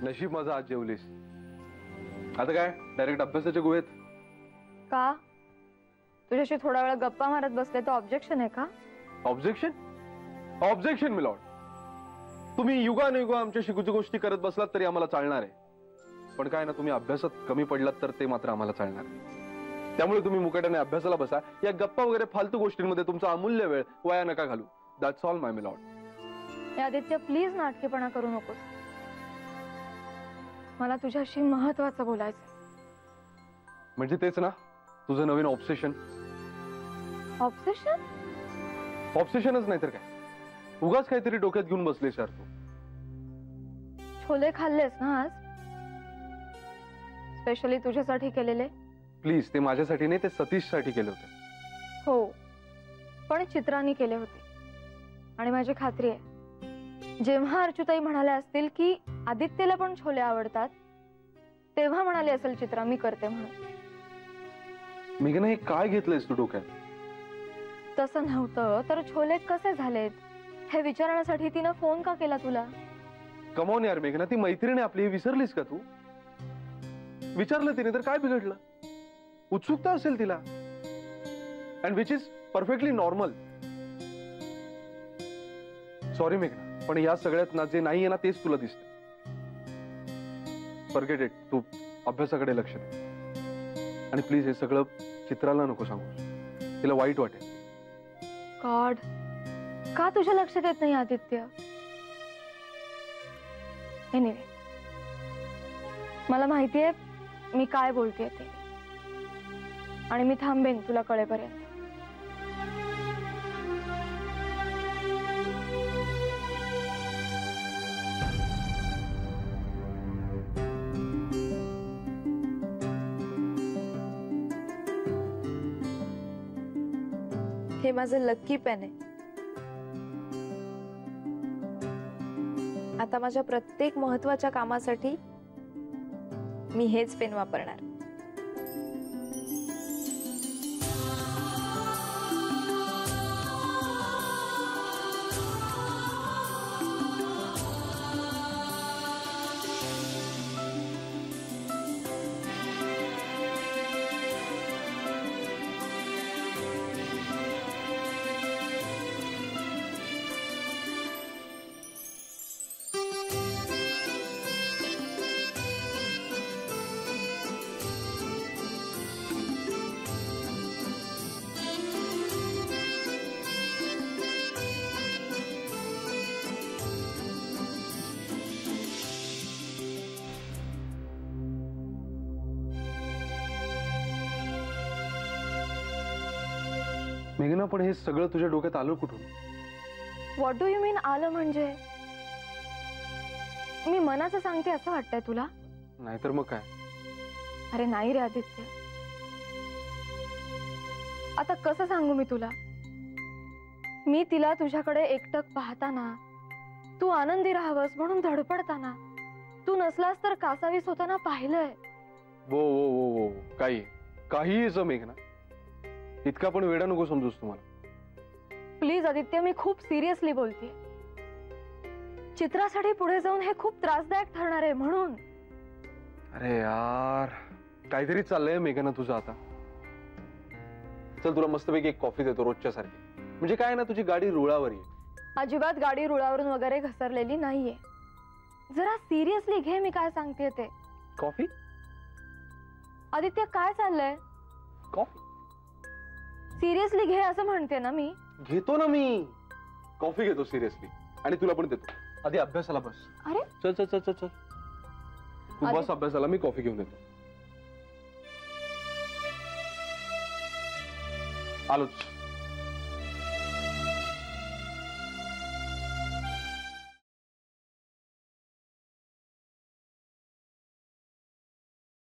नशीब माझं आज जेवलीस. आता काय डायरेक्ट अभ्यासाच्या गुहेत? का तुझ्याशी थोडा वेळ गप्पा मारत बसले तर ऑब्जेक्शन आहे का? ऑब्जेक्शन? Objection milord. तुम्ही युगानुयुगा आमच्याशी गोष्टी करत बसलात तरी आम्हाला चालणार आहे, पण काय ना तुम्ही अभ्यासात कमी पडलात तर ते मात्र आम्हाला चालणार नाही. त्यामुळे तुम्ही मुकाट्याने अभ्यासाला बसा. या गप्पा वगैरे फालतू गोष्टींमध्ये तुमचा अमूल्य वेळ वाया नका घालू. That's all my milord. Aditya please नाटकेपणा करू नकोस. मला तुझ्याशी महत्वाचं बोलायचं. म्हणजे तेच ना तुझं नवीन ऑब्सेशन? ऑब्सेशन? ऑब्सेशनच नाही तर काय, उगाच काहीतरी डोक्यात घेऊन बसलेस यार तू. छोले खाल्लेस ना आज? स्पेशली तुझ्यासाठी केलेले? प्लीज, ते माझ्यासाठी नाही, ते सतीश साठी केले होते. हो, पण चित्रांनी केले होते. आणि माझी खात्री आहे जेव्हा अर्चुताई म्हणाल्या असतील की आदित्यला पण छोले आवडतात, तेव्हा म्हणाली असेल चित्रा मी करते म्हणून. मेघना, हे काय घेतलंयस तू डोक्यात? तसं नव्हतं तर छोले कसे झालेत हे विचारण्यासाठी तिनं फोन का केला तुला? कमॉन यार मेघना, ती मैत्रीण आपली, हे विसरलीस का तू? विचारलं तिने तर काय बिघडलं? उत्सुकता असेल तिला, and which is perfectly normal. Sorry मेघना, पण या सगळ्यात ना जे नाही आहे ना तेच तुला दिसतं. Forget it. तू अभ्यासाकडे लक्ष दे. आणि प्लीज हे सगळं चित्राला नको सांगू, तिला वाईट वाटेल. गॉड, का तुझ्या लक्षात येत नाही आदित्य? एनिवे, मला माहितीये मी काय बोलतेय ते, आणि मी थांबेन तुला कळेपर्यंत. हे माझं लकी पेन आहे. आता माझ्या प्रत्येक महत्त्वाच्या कामासाठी मी हेच पेन वापरणार. मेघना, पण हे सगळं तुझ्या डोक्यात आलं कुठून? व्हॉट डू यू मीन आलं म्हणजे? मी मनाचं सांगते असं वाटतंय तुला? नाहीतर मग काय. अरे नाही रे आदित्य, आता कसं सांगू मी तुला? मी तिला तुझ्याकडे एकटक पाहताना, तू आनंदी राहावस म्हणून धडपडताना, तू नसलास तर कासावीस होताना पाहिलंय. वो वो वो वो काही मेघना, इतका पण वेडा नको समजूस तुम्हाला. प्लीज आदित्य, मी खूप सिरियसली बोलतेय. चित्रासाठी पुढे जाऊन हे खूप त्रासदायक ठरणार आहे म्हणून. अरे यार, काहीतरी चाललंय मेघना तुझं आता. चल, तुला मस्तपैकी एक कॉफी देतो रोजच्या सारखी. म्हणजे काय ना, तुझी गाडी रुळावर आहे. अजिबात गाडी रुळावरून वगैरे घसरलेली नाहीये. जरा सिरियसली घे मी काय सांगते ते. कॉफी? आदित्य काय चाललंय? कॉफी सिरियसली घे असं म्हणते ना मी. घेतो ना मी, कॉफी घेतो सिरियसली, आणि तुला पण देतो. आधी अभ्यासाला बस. अरे चल चल चल चल चल, तू बस अभ्यासाला, मी कॉफी घेऊन येतो. आलोच.